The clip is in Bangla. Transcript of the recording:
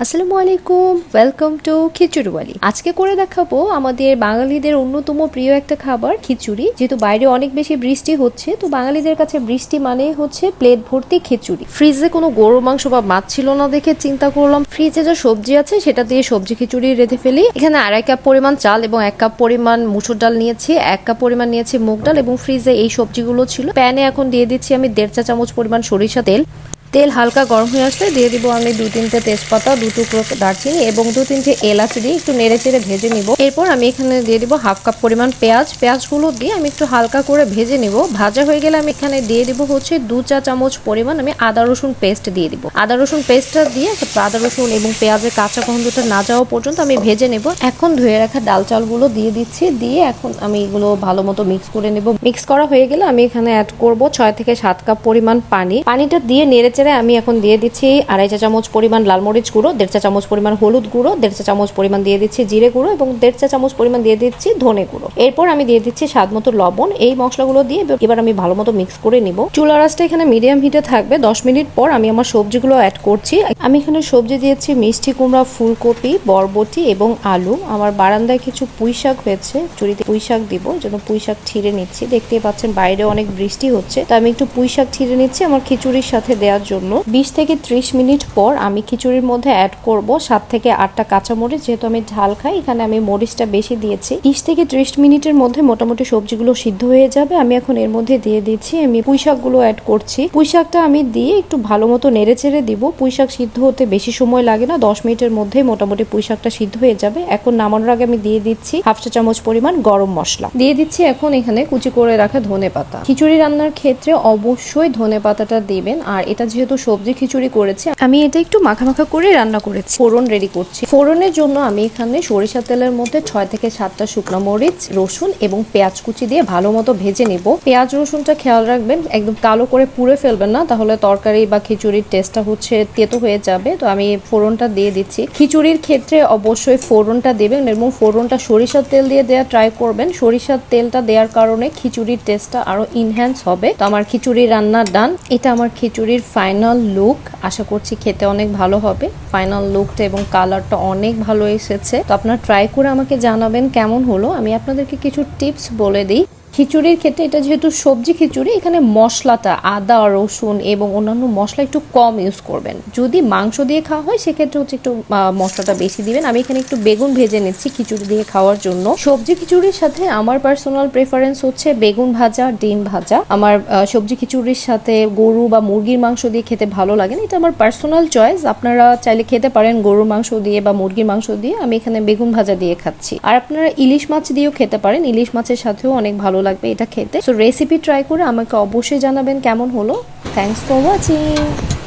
আসসালামু আলাইকুম, ওয়েলকাম টু খিচুড়িওয়ালি। আজকে করে দেখাবো আমাদের বাঙালিদের অন্যতম প্রিয় একটা খাবার খিচুড়ি। যেহেতু বাইরে অনেক বেশি বৃষ্টি হচ্ছে, তো বাঙালিদের কাছে বৃষ্টি মানে হচ্ছে প্লেট ভর্তি খিচুড়ি। ফ্রিজে কোনো গরু মাংস বা মাছ ছিল না দেখে চিন্তা করলাম ফ্রিজে যে সবজি আছে সেটা দিয়ে সবজি খিচুড়ি রেঁধে ফেলি। এখানে 2.5 কাপ পরিমাণ চাল এবং 1 কাপ পরিমাণ মুসুর ডাল নিয়েছি, 1 কাপ পরিমাণ নিয়েছি মুগ ডাল এবং ফ্রিজে এই সবজিগুলো ছিল। প্যানে এখন দিয়ে দিচ্ছি আমি 1.5 চা চামচ পরিমাণ সরিষা তেল। তেল হালকা গরম হয়ে আসলে দিয়ে দিব আমি 2-3টে তেজপাতা, 2 টুকরো দারচিনি এবং 2-3টে এলাচ দিয়ে একটু নেড়েচেড়ে ভেজে নিব। এরপর আমি এখানে দিয়ে দিব 1/2 কাপ পরিমাণ পেঁয়াজ। পেঁয়াজগুলো দিয়ে আমি একটু হালকা করে ভেজে নিব। ভাজা হয়ে গেলে আমি এখানে দিয়ে দিব হচ্ছে 2 চা চামচ পরিমাণ আমি আদা রসুন পেস্ট দিয়ে দিব। আদা রসুন পেস্টটা দিয়ে আদা রসুন এবং পেঁয়াজের কাঁচা গন্ধটা না যাওয়া পর্যন্ত আমি ভেজে নেব। এখন ধুয়ে রাখা ডাল চালগুলো দিয়ে দিচ্ছি, দিয়ে এখন আমি এগুলো ভালো মতো মিক্স করে নেব। মিক্স করা হয়ে গেলে আমি এখানে অ্যাড করব 6 থেকে 7 কাপ পরিমাণ পানি। পানিটা দিয়ে নেড়ে আমি এখন দিয়ে দিচ্ছি 2.5 চা চামচ পরিমাণ লাল মরিচ গুঁড়ো, 1.5 চা চামচ পরিমাণ হলুদ গুঁড়ো, 1.5 চা চামচ পরিমাণ দিয়ে দিচ্ছি জিরে গুঁড়ো এবং 1.5 চা চামচ পরিমাণ দিয়ে দিচ্ছি ধনে গুঁড়ো। এরপর আমি দিয়ে দিচ্ছি স্বাদ মতো লবণ। এই মশলাগুলো দিয়ে এবার আমি ভালো মতো মিক্স করে নিব। চুলার আঁচটা এখানে মিডিয়াম হিটে থাকবে। 10 মিনিট পর আমি আমার সবজিগুলো অ্যাড করছি। আমি এখানে সবজি দিয়েছি মিষ্টি কুমড়া, ফুলকপি, বরবটি এবং আলু। আমার বারান্দায় কিছু পুঁই শাক হয়েছে, চুরিতে পুঁই শাক দিব, জন্য পুঁই শাক ছিঁড়ে নিচ্ছি। দেখতেই পাচ্ছেন বাইরে অনেক বৃষ্টি হচ্ছে, তো আমি একটু পুঁই শাক ছিঁড়ে নিচ্ছি আমার খিচুড়ির সাথে দেওয়ার জন্য। 20 থেকে 30 মিনিট পর আমি খিচুড়ির মধ্যে অ্যাড করব 7 থেকে 8টা কাঁচামরিচ। যেহেতু আমি ঝাল খাই, এখানে আমি মরিচটা বেশি দিয়েছি। 20 থেকে 30 মিনিটের মধ্যে মোটামুটি সবজিগুলো সিদ্ধ হয়ে যাবে। আমি এখন এর মধ্যে দিয়ে দিচ্ছি আমি পুঁই শাকগুলো অ্যাড করছি। পুঁই শাকটা আমি দিয়ে একটু ভালো মতো নেড়ে চেড়ে দিব। পুঁই শাক সিদ্ধ হতে বেশি সময় লাগে না, 10 মিনিটের মধ্যে মোটামুটি পুঁই শাকটা সিদ্ধ হয়ে যাবে। এখন নামানোর আগে আমি দিয়ে দিচ্ছি 1/2 চা চামচ পরিমাণ গরম মশলা দিয়ে দিচ্ছি। এখন এখানে কুচি করে রাখা ধনে পাতা। খিচুড়ি রান্নার ক্ষেত্রে অবশ্যই ধনে পাতাটা দিবেন। আর এটা যেহেতু সবজি খিচুড়ি করেছি, আমি এটা একটু মাখা মাখা করে রান্না করেছি। ফোড়ন রেডি করছি। ফোড়নের জন্য আমি এখানে সরিষা তেলের মধ্যে 6 থেকে 7টা শুকনো মরিচ, রসুন এবং পেঁয়াজ কুচি দিয়ে ভালো মতো ভেজে নেব। পেঁয়াজ রসুনটা খেয়াল রাখবেন, একদম কালো করে পুড়ে ফেলবেন না, তাহলে তরকারি বা খিচুড়ির টেস্টটা হচ্ছে তেতো হয়ে যাবে। তো আমি ফোড়নটা দিয়ে দিচ্ছি। খিচুড়ির ক্ষেত্রে অবশ্যই ফোড়নটা দেবেন এবং ফোড়নটা সরিষার তেল দিয়ে দেওয়া ট্রাই করবেন। সরিষার তেলটা দেওয়ার কারণে খিচুড়ির টেস্টটা আরো ইনহ্যান্স হবে। তো আমার খিচুড়ি রান্না ডান। এটা আমার খিচুড়ির ফাইনাল লুক। আশা করছি খেতে অনেক ভালো হবে। ফাইনাল লুকটা এবং কালারটা অনেক ভালো এসেছে। তো আপনারা ট্রাই করে আমাকে জানাবেন কেমন হলো। আমি আপনাদেরকে কিছু টিপস বলে দিই। খিচুড়ির ক্ষেত্রে এটা যেহেতু সবজি খিচুড়ি, এখানে মশলাটা আদা রসুন এবং অন্যান্য মশলা একটু কম ইউজ করবেন। যদি মাংস দিয়ে খাওয়া হয় সেক্ষেত্রে হচ্ছে একটু মশলাটা বেশি দিবেন। আমি এখানে একটু বেগুন ভেজে নিচ্ছি খিচুড়ি দিয়ে খাওয়ার জন্য। সবজি খিচুড়ির সাথে আমার পার্সোনাল প্রেফারেন্স হচ্ছে বেগুন ভাজা, ডিম ভাজা। আমার সবজি খিচুড়ির সাথে গরু বা মুরগির মাংস দিয়ে খেতে ভালো লাগে না, এটা আমার পার্সোনাল চয়েস। আপনারা চাইলে খেতে পারেন গরুর মাংস দিয়ে বা মুরগির মাংস দিয়ে। আমি এখানে বেগুন ভাজা দিয়ে খাচ্ছি। আর আপনারা ইলিশ মাছ দিয়েও খেতে পারেন, ইলিশ মাছের সাথেও অনেক ভালো লাগবে এটা খেতে। সো রেসিপি ট্রাই করে আমাকে অবশ্যই জানাবেন কেমন হলো। Thanks for watching.